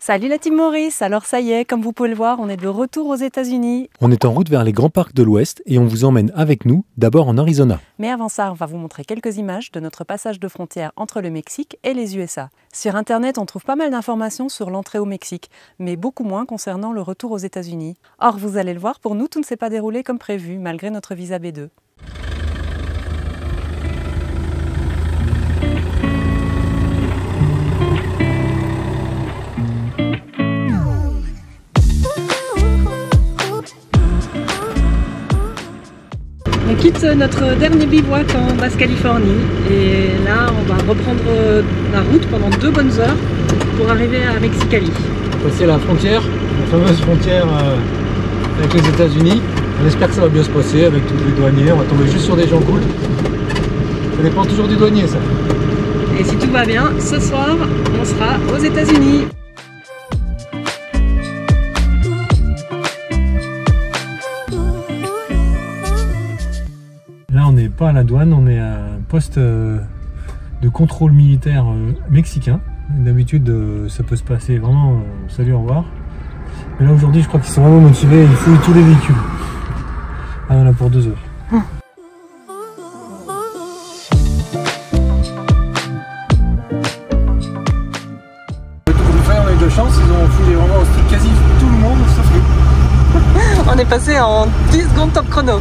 Salut la team Maurice, alors ça y est, comme vous pouvez le voir, on est de retour aux États-Unis. On est en route vers les grands parcs de l'Ouest et on vous emmène avec nous, d'abord en Arizona. Mais avant ça, on va vous montrer quelques images de notre passage de frontière entre le Mexique et les USA. Sur Internet, on trouve pas mal d'informations sur l'entrée au Mexique, mais beaucoup moins concernant le retour aux États-Unis. Or, vous allez le voir, pour nous, tout ne s'est pas déroulé comme prévu, malgré notre visa B2. On quitte notre dernier bivouac en Basse-Californie et là on va reprendre la route pendant 2 bonnes heures pour arriver à Mexicali. Passer la frontière, la fameuse frontière avec les États-Unis. On espère que ça va bien se passer avec tous les douaniers, on va tomber juste sur des gens cool. Ça dépend toujours du douanier ça. Et si tout va bien, ce soir on sera aux États-Unis. Là on n'est pas à la douane, on est à un poste de contrôle militaire mexicain. D'habitude ça peut se passer vraiment salut au revoir. Mais là aujourd'hui je crois qu'ils sont vraiment motivés, ils fouillent tous les véhicules. Ah on en a pour 2 heures. On a eu de chance, ils ont fouillé vraiment quasi tout le monde sauf nous. On est passé en 10 secondes top chrono.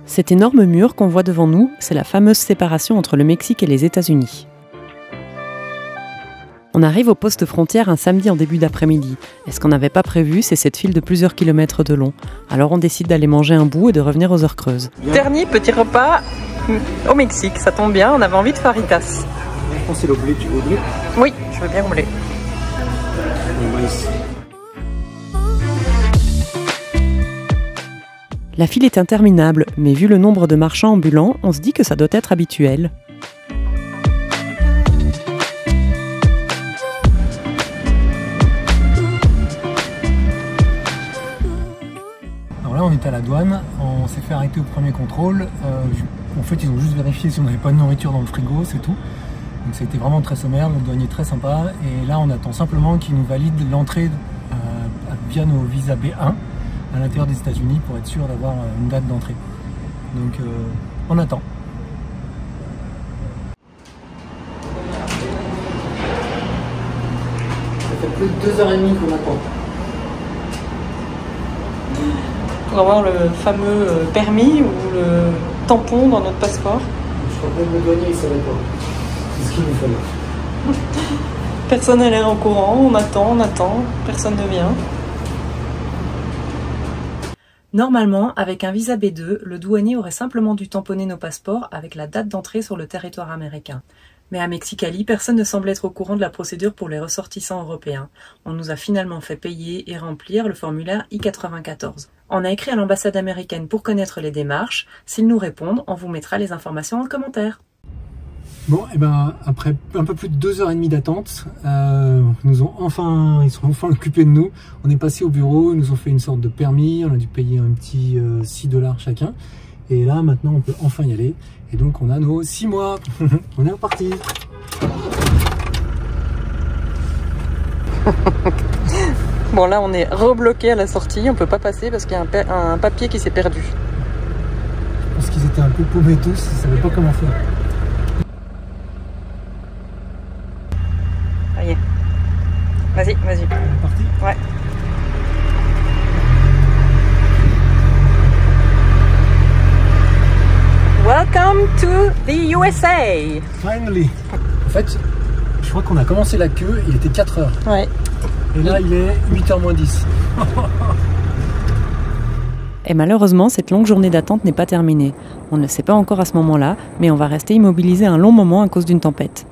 Cet énorme mur qu'on voit devant nous, c'est la fameuse séparation entre le Mexique et les États-Unis. On arrive au poste frontière un samedi en début d'après-midi. Et ce qu'on n'avait pas prévu, c'est cette file de plusieurs kilomètres de long. Alors on décide d'aller manger un bout et de revenir aux heures creuses. Dernier petit repas au Mexique, ça tombe bien, on avait envie de fajitas. Je pense que c'est le blé, tu veux blé? Oui, je veux bien rouler. La file est interminable, mais vu le nombre de marchands ambulants, on se dit que ça doit être habituel. Alors là on est à la douane, on s'est fait arrêter au premier contrôle. En fait ils ont juste vérifié si on n'avait pas de nourriture dans le frigo, c'est tout. Donc ça a été vraiment très sommaire, le douanier très sympa. Et là on attend simplement qu'il nous valide l'entrée via nos visas B1 à l'intérieur des États-Unis pour être sûr d'avoir une date d'entrée. Donc on attend. Ça fait plus de 2h30 qu'on attend. Pour avoir le fameux permis ou le tampon dans notre passeport. Je crois que même le douanier il savait pas. C'est ce qu'il nous fallait. Personne n'a l'air au courant, on attend, personne ne vient. Normalement, avec un visa B2, le douanier aurait simplement dû tamponner nos passeports avec la date d'entrée sur le territoire américain. Mais à Mexicali, personne ne semble être au courant de la procédure pour les ressortissants européens. On nous a finalement fait payer et remplir le formulaire I-94. On a écrit à l'ambassade américaine pour connaître les démarches. S'ils nous répondent, on vous mettra les informations en commentaire. Bon, et ben après un peu plus de 2h30 d'attente, ils sont enfin occupés de nous. On est passé au bureau, ils nous ont fait une sorte de permis, on a dû payer un petit $6 chacun. Et là maintenant on peut enfin y aller. Et donc on a nos 6 mois. On est reparti. Bon là on est rebloqué à la sortie, on peut pas passer parce qu'il y a un papier qui s'est perdu. Je pense qu'ils étaient un peu paumés tous, ils savaient pas comment faire. Vas-y. On est parti. Ouais. Welcome to the USA. Finally. En fait, je crois qu'on a commencé la queue, il était 4h. Ouais. Et là, il est 8h moins 10. Et malheureusement, cette longue journée d'attente n'est pas terminée. On ne le sait pas encore à ce moment-là, mais on va rester immobilisé un long moment à cause d'une tempête.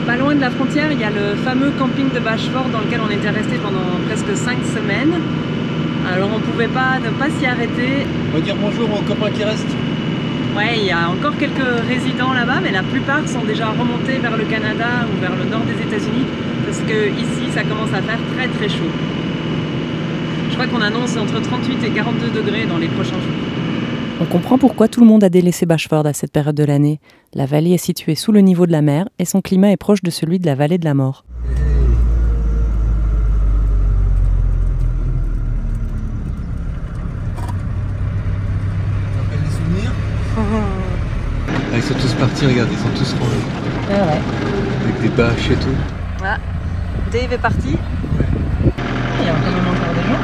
Pas loin de la frontière, il y a le fameux camping de Bashford dans lequel on était resté pendant presque 5 semaines. Alors on pouvait pas ne pas s'y arrêter. On va dire bonjour aux copains qui restent. Ouais, il y a encore quelques résidents là-bas, mais la plupart sont déjà remontés vers le Canada ou vers le nord des États-Unis parce que ici, ça commence à faire très très chaud. Je crois qu'on annonce entre 38 et 42 degrés dans les prochains jours. On comprend pourquoi tout le monde a délaissé Bashford à cette période de l'année. La vallée est située sous le niveau de la mer et son climat est proche de celui de la vallée de la mort. Ils sont tous partis, regarde, ils sont tous rangés. Ah ouais. Avec des bâches et tout. Ah, Dave est parti. Ouais. Il y a quand même encore des gens.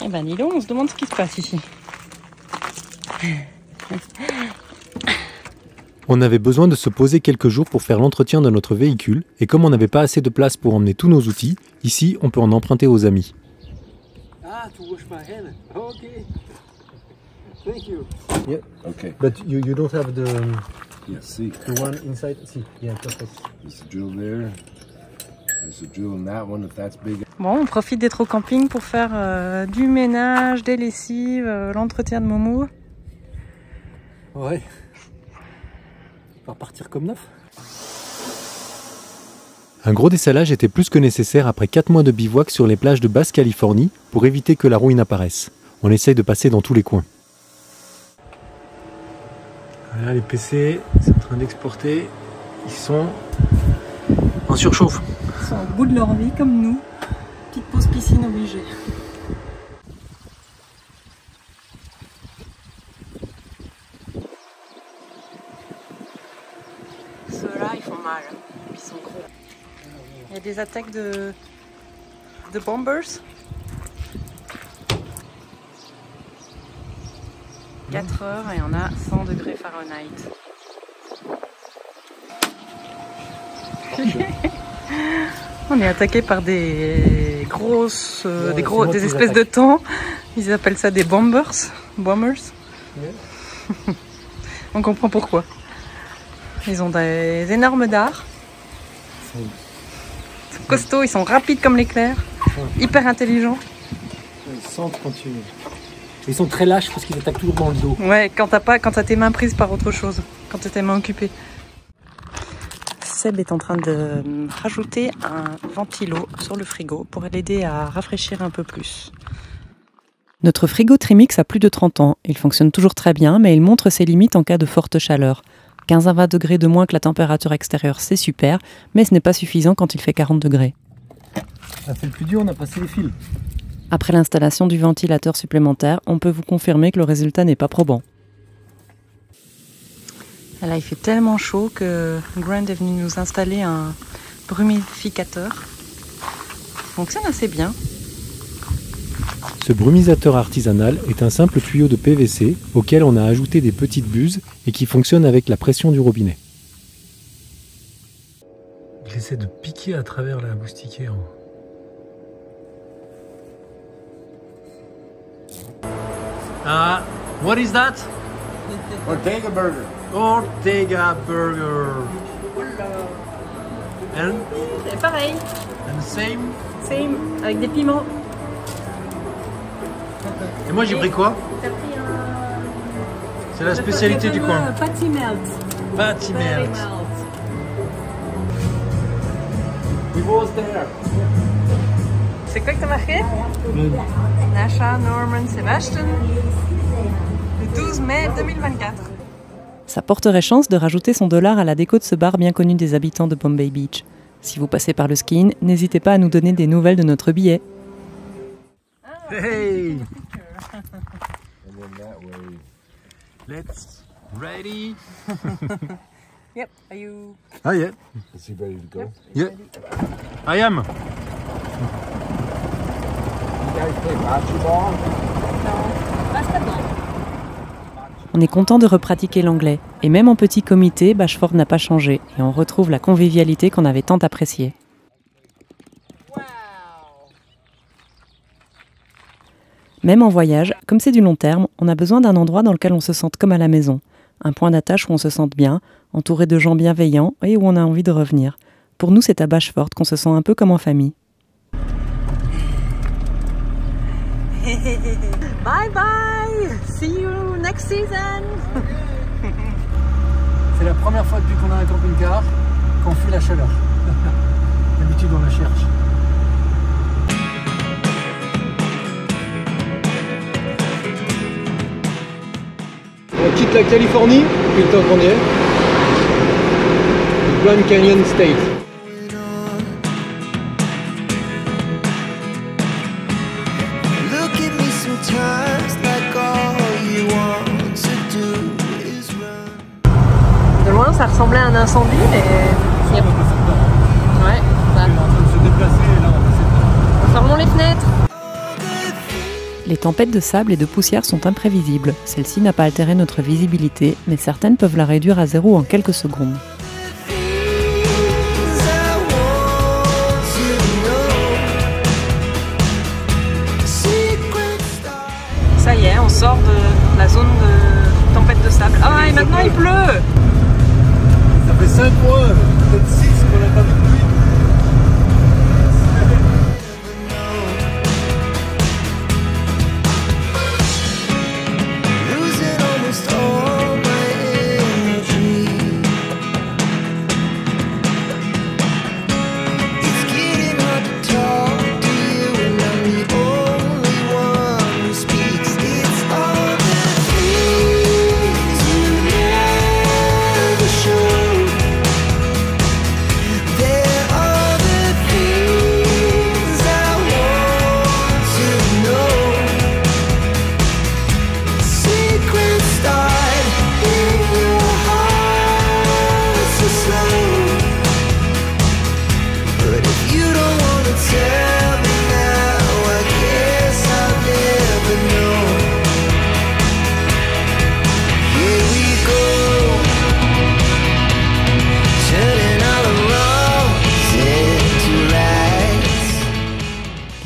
Eh ben dis donc, on se demande ce qui se passe ici. On avait besoin de se poser quelques jours pour faire l'entretien de notre véhicule, et comme on n'avait pas assez de place pour emmener tous nos outils, ici on peut en emprunter aux amis. Ah, to wash my hand. Okay. Thank you. Yeah. Okay. But you don't have the Yeah. See, one inside. See, yeah, perfect. there's a drill there. There's a drill in that one if that's big. Bon, on profite d'être au camping pour faire du ménage, des lessives, l'entretien de Momo. Ouais. On va repartir comme neuf. Un gros dessalage était plus que nécessaire après 4 mois de bivouac sur les plages de Basse-Californie pour éviter que la rouille n'apparaisse. On essaye de passer dans tous les coins. Voilà, les PC, c'est en train d'exporter. Ils sont en surchauffe. Ils sont au bout de leur vie comme nous. Petite pause piscine obligée. Ceux-là, ils font mal. Ils sont gros. Il y a des attaques de bombers. 4 heures et on a 100 degrés Fahrenheit. On est attaqué par des grosses, des espèces de thons. Ils appellent ça des bombers. Yeah. On comprend pourquoi. Ils ont des énormes dards. Ils sont costauds, ils sont rapides comme l'éclair. Hyper intelligents. Ils sentent quand tu... Ils sont très lâches parce qu'ils attaquent toujours dans le dos. Ouais, quand t'as tes mains prises par autre chose. Quand t'as tes mains occupées. Seb est en train de rajouter un ventilo sur le frigo pour l'aider à rafraîchir un peu plus. Notre frigo Trimix a plus de 30 ans. Il fonctionne toujours très bien, mais il montre ses limites en cas de forte chaleur. 15 à 20 degrés de moins que la température extérieure, c'est super, mais ce n'est pas suffisant quand il fait 40 degrés. Ça fait le plus dur, on a passé les fils. Après l'installation du ventilateur supplémentaire, on peut vous confirmer que le résultat n'est pas probant. Là, il fait tellement chaud que Grant est venu nous installer un brumificateur. Il fonctionne assez bien. Ce brumisateur artisanal est un simple tuyau de PVC auquel on a ajouté des petites buses et qui fonctionne avec la pression du robinet. Il essaie de piquer à travers la moustiquaire. Ah, what is that? Ortega burger. Ortega burger. And C'est pareil. the same. Same, avec des piments. Et moi j'ai pris quoi? T'as pris un... C'est la spécialité du coin. Patty melt. Patty melt. We was there. C'est quoi que t'as marqué? Nasha Norman Sebastian. Le 12 mai 2024. Ça porterait chance de rajouter son dollar à la déco de ce bar bien connu des habitants de Bombay Beach. Si vous passez par le ski-in, n'hésitez pas à nous donner des nouvelles de notre billet. Hey! And then that way. Let's ready. Yep, are you... Ah yeah. Is he ready to go? Yeah. I am. You guys play bocce ball? On est content de repratiquer l'anglais. Et même en petit comité, Bashford n'a pas changé. Et on retrouve la convivialité qu'on avait tant appréciée. Même en voyage, comme c'est du long terme, on a besoin d'un endroit dans lequel on se sente comme à la maison. Un point d'attache où on se sente bien, entouré de gens bienveillants et où on a envie de revenir. Pour nous, c'est à Bashford qu'on se sent un peu comme en famille. Bye bye. See you next season. C'est la première fois depuis qu'on a un camping-car qu'on fuit la chaleur. D'habitude on la cherche. On quitte la Californie, depuis le temps qu'on y est. Le Grand Canyon State. De loin, ça ressemblait à un incendie, mais... Ouais, ça. Fermons les fenêtres. Les tempêtes de sable et de poussière sont imprévisibles. Celle-ci n'a pas altéré notre visibilité, mais certaines peuvent la réduire à zéro en quelques secondes. Ça y est, on sort de la zone de tempête de sable. Ah, et maintenant il pleut. Ça fait 5 mois, peut-être 6 qu'on n'a pas vu de pluie.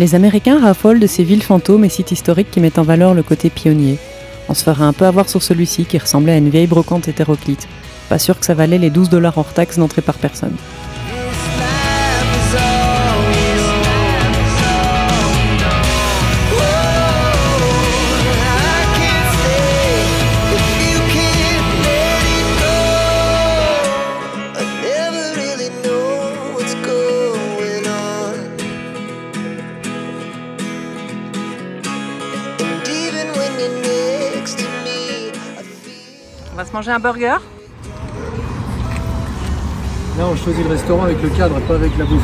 Les Américains raffolent de ces villes fantômes et sites historiques qui mettent en valeur le côté pionnier. On se ferait un peu avoir sur celui-ci qui ressemblait à une vieille brocante hétéroclite. Pas sûr que ça valait les 12 $ hors taxe d'entrée par personne. On va se manger un burger. Là on choisit le restaurant avec le cadre, pas avec la bouffe.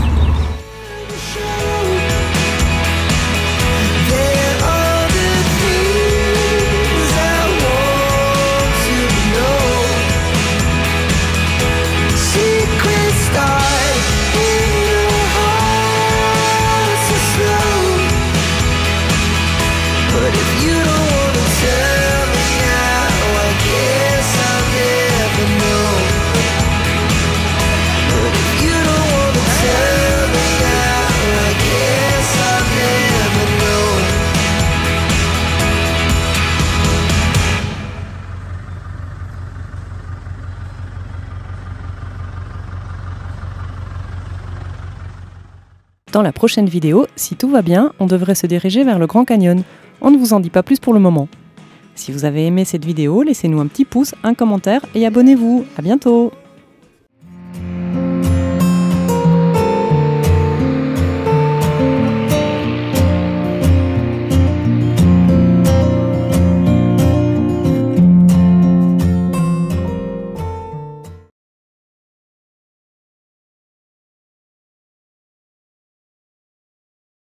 Dans la prochaine vidéo, si tout va bien, on devrait se diriger vers le Grand Canyon. On ne vous en dit pas plus pour le moment. Si vous avez aimé cette vidéo, laissez-nous un petit pouce, un commentaire et abonnez-vous. À bientôt!